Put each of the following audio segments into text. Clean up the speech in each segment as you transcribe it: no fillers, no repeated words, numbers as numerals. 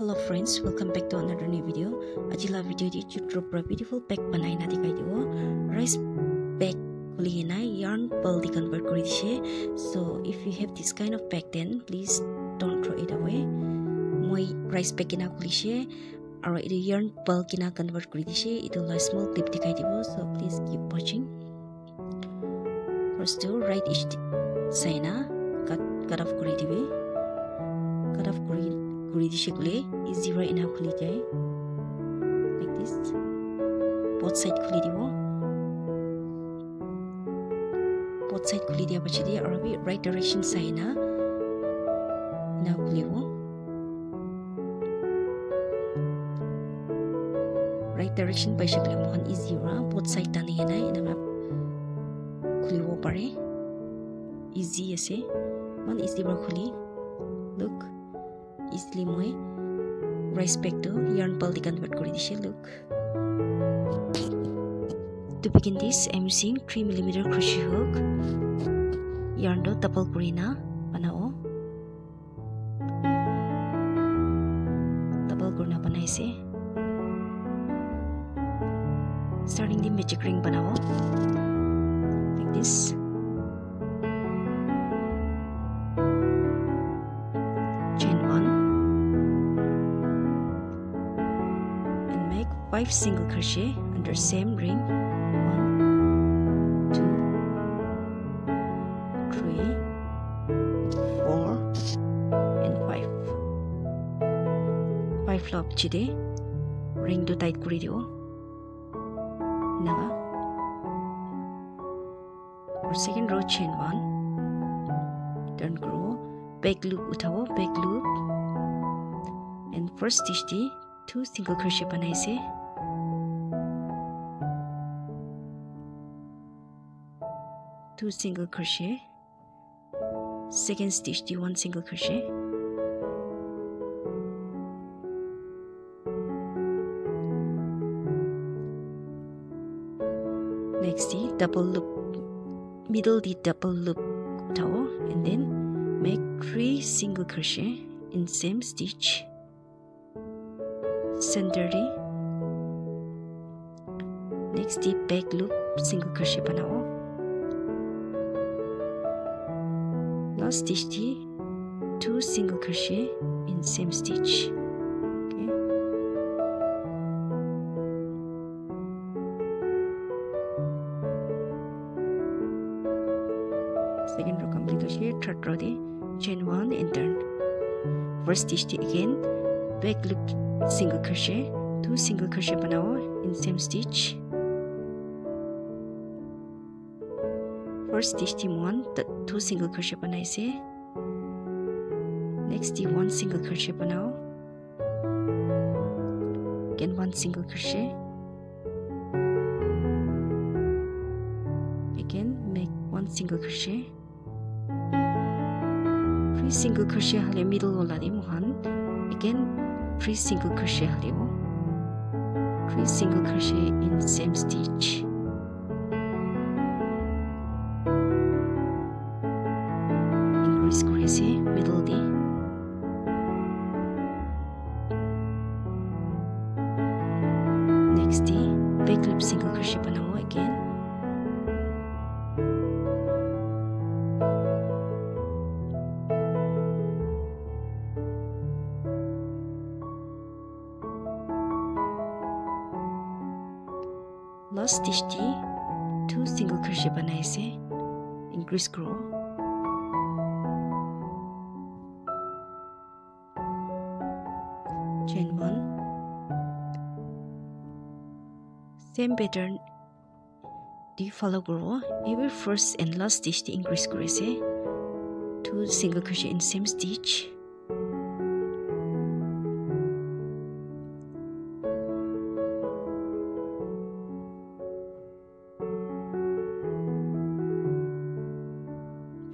Hello friends, welcome back to another new video. Ajila video di chutro pra beautiful pack banai na dikai dibo. Rice pack kuli na yarn pearl di convert kori dishe. So if you have this kind of pack, then please don't throw it away. Moi rice pack kina kuli she, aro itu yarn pearl kina convert kori dishe. Itu la small clip dikai dibo. So please keep watching. First to right each side na cut off kori dibe. Cut off kori dishe kule easy right now khuli jai like this. Both side khuli dibo. Both side khuli dia pachadi aro bi right direction side na now khulibo. Right direction paisa kule mohan easy ra both side tani hena ina khulibo pare. Easy ase man easy ra khuli. Look, easily moi rice pack to yarn pearl convert kori dishe. Look, to begin this I'm using 3mm crochet hook. Yarn do double kori na banao. Double kori na banai se. Starting the magic ring banao like this. Chain 5 single crochet under same ring. 1 2 3 4 and 5 lock chide ring to tight kori dio naga. For second row chain 1, turn grow, back loop uthao, back loop, and first stitch di 2 single crochet banai se. 2 single crochet, second stitch the 1 single crochet, next the double loop, middle the double loop tower, and then make 3 single crochet in same stitch, center the next the back loop single crochet banao. Last stitch the 2 single crochet in same stitch. Okay. Second row complete here. Third row the chain 1 and turn. First stitch the again back loop single crochet, 2 single crochet banao in same stitch. First stitch the 2 single crochet banai se. Next the 1 single crochet banao. Again 1 single crochet. Again make 1 single crochet. 3 single crochet hale middle wala di mohan. Again 3 single crochet hale 3 single crochet in same stitch. Crochet middle di next di back loop single crochet banao again. Last stitch di 2 single crochet banai se, increase grow. Chain 1, same pattern do follow grow. Every first and last stitch the increase crochet, 2 single crochet in same stitch.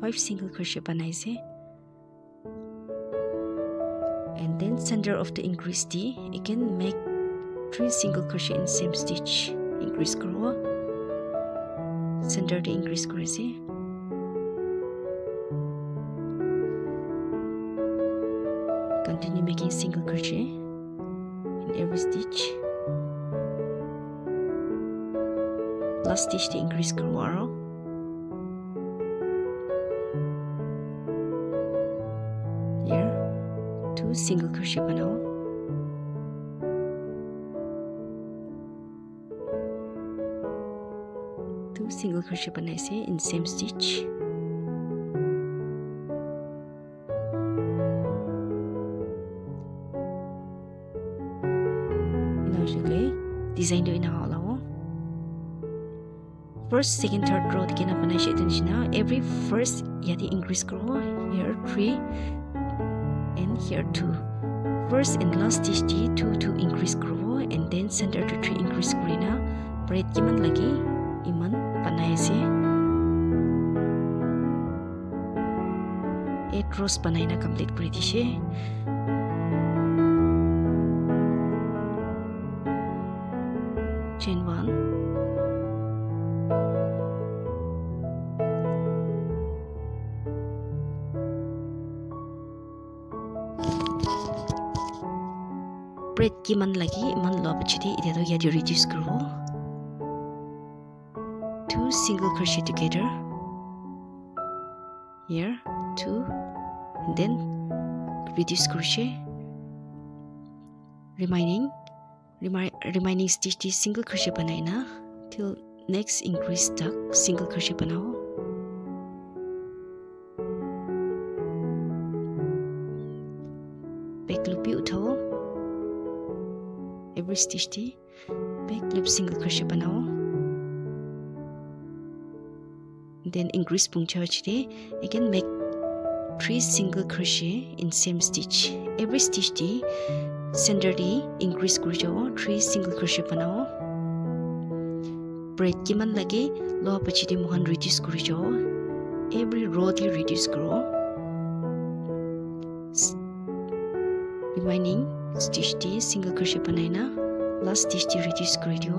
Five single crochet banai se. And then center of the increase D, again make 3 single crochet in same stitch, increase grow, center the increase crochet, continue making single crochet in every stitch. Last stitch the increase screw arrow. Here 2 single crochet banao. Single crochet banai se in same stitch. Ina shile design do ina hala wo. First, second, third row dikena banai she na every first yadi increase karo. Here 3 and here 2. First and last stitch di 2 to increase karo and then center to 3 increase karina. Braid kiman lagi iman banai se 8 rows banai na complete kuri dishe. Chain 1, braid kiman lagi iman lo bachidi ide to yadi reduce karo. 2 single crochet together. Here 2 and then reduce crochet. Remaining stitch the single crochet banai na till next increase tuck single crochet banao. Back loop bi uthao. Every stitch the back loop single crochet banao. Then increase puncture chide again make 3 single crochet in same stitch. Every stitch di center di increase kuri jao 3 single crochet banao. Braid kiman lagi lo pachi di mohan reduce kuri jao. Every row di reduce karo. Remaining stitch di single crochet banai na last stitch di reduce kuri dio.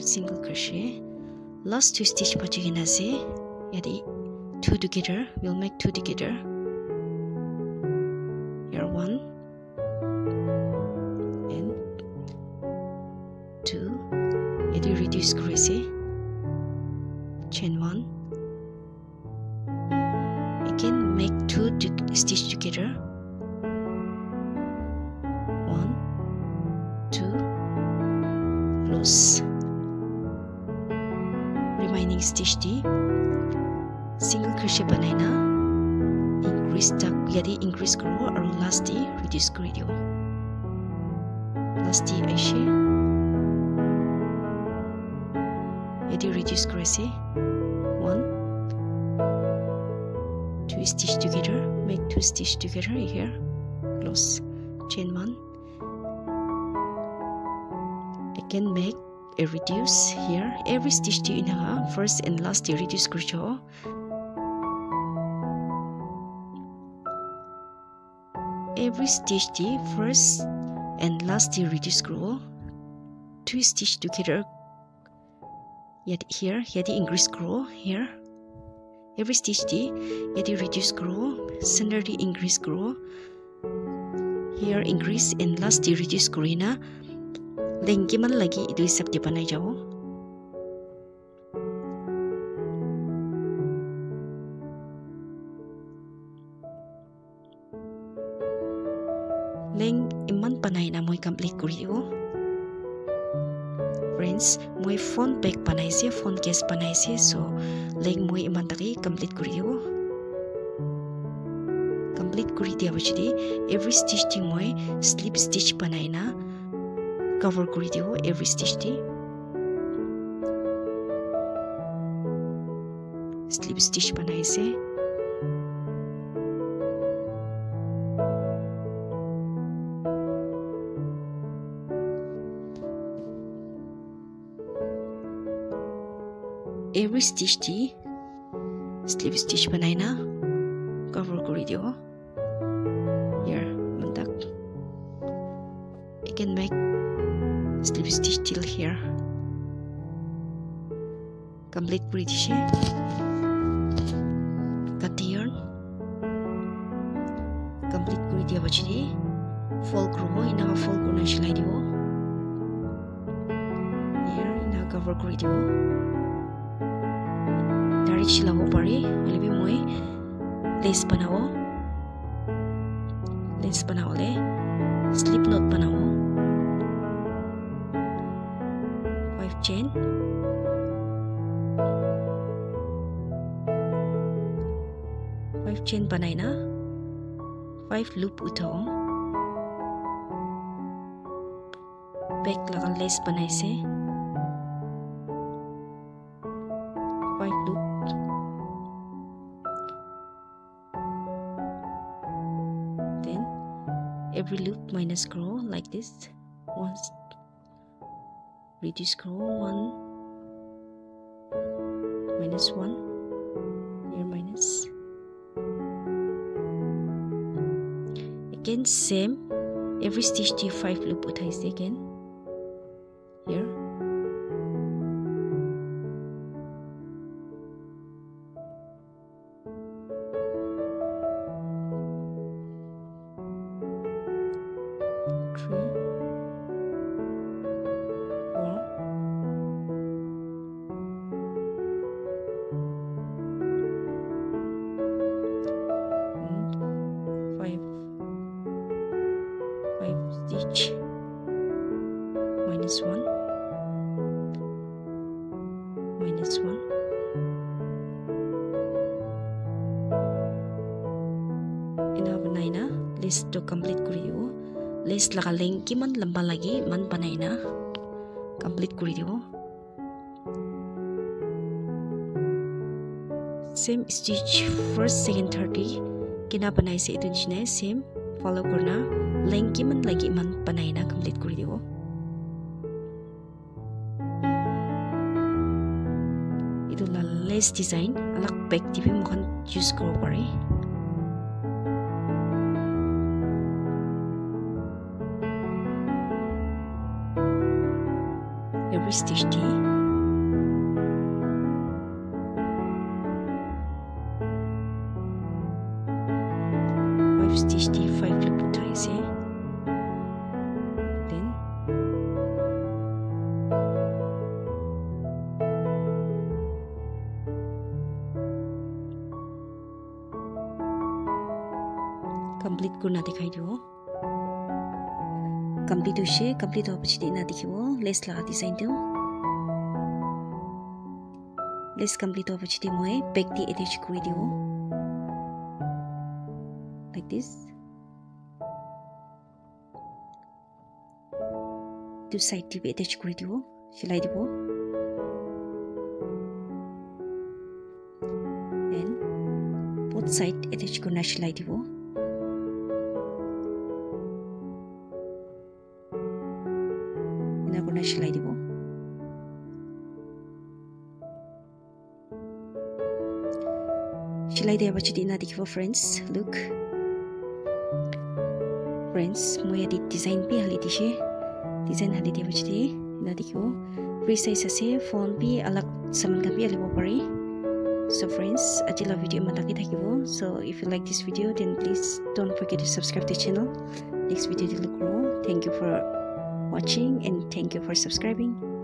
Single crochet. Last 2 stitch pachigina se yadi 2 together, we'll make 2 together. Here 1 and 2 yadi reduce crochet. Chain 1 again make 2 stitch together. 1 2 close. Remaining stitch di single crochet banai na increase tuck yadi increase karo aru last di reduce kari dio. Last di aishe yadi reduce kare se 1 2 stitch together, make 2 stitch together here, close. Chain 1 again make a reduce here. Every stitch di inaha first and last di reduce kurcho. Every stitch di first and last di reduce kuro. 2 stitch together. Yet here yadi increase kuro here. Every stitch di yadi reduce kuro. Center di increase kuro. Here increase and last di reduce kurina. Lengki man lagi itu isap di panai jauh. Leng iman panai na moi complete kuri dio. Friends, moi phone bag panai se, phone case panai se, so leng moi iman tadi complete kuri dio. Complete kuri dia bachidi every stitch di moi slip stitch panai na cover kuri dio every stitch di. Slip stitch banai se. Every stitch di slip stitch banai na cover kuri dio. Here mantak. You can make slip stitch till here. complete kuri dishe kati yarn complete kuri dia bachidi fold krubo ina fold kurna shilai dibo here ina cover kuri dibo direct shilabo pare holebi moi lace banao le slip knot banao 5 chain banai na 5 loop uthao back laga lace banai se 5 loop then every loop minus grow like this once reduce grow 1 minus 1 here minus again same every stitch to 5 loop uthai se again here stitch minus 1 ina banai na lace to complete kuri dibo lace laga length kiman lamba lagi man banai na complete kuri dibo same stitch first second 30 kina banai se itu jine same follow kurna length kiman lagi man banai na complete kuri dibo itu la lace design alag back tibi mukhan choose karo pare every stitch T 5 stitch T 5 loop uthai se then complete kurna dikhai dibo complete hoise complete hopichiti na dikhibo lace laga design tu lace complete hopichiti moi back di attach kuri dibo like this to side tip attach kuri dibo shilai dibo and both side attach kurna shilai dibo ina kurna shilai dibo shilai dia bachiti na dikhibo friends look friends moi adi design bi hali dishe design hali dia bachiti na dikhibo free size ase phone bi alag saman ka bi alibo pare so friends ajila video mataki thakibo so if you like this video then please don't forget to subscribe the channel next video to look raw thank you for watching and thank you for subscribing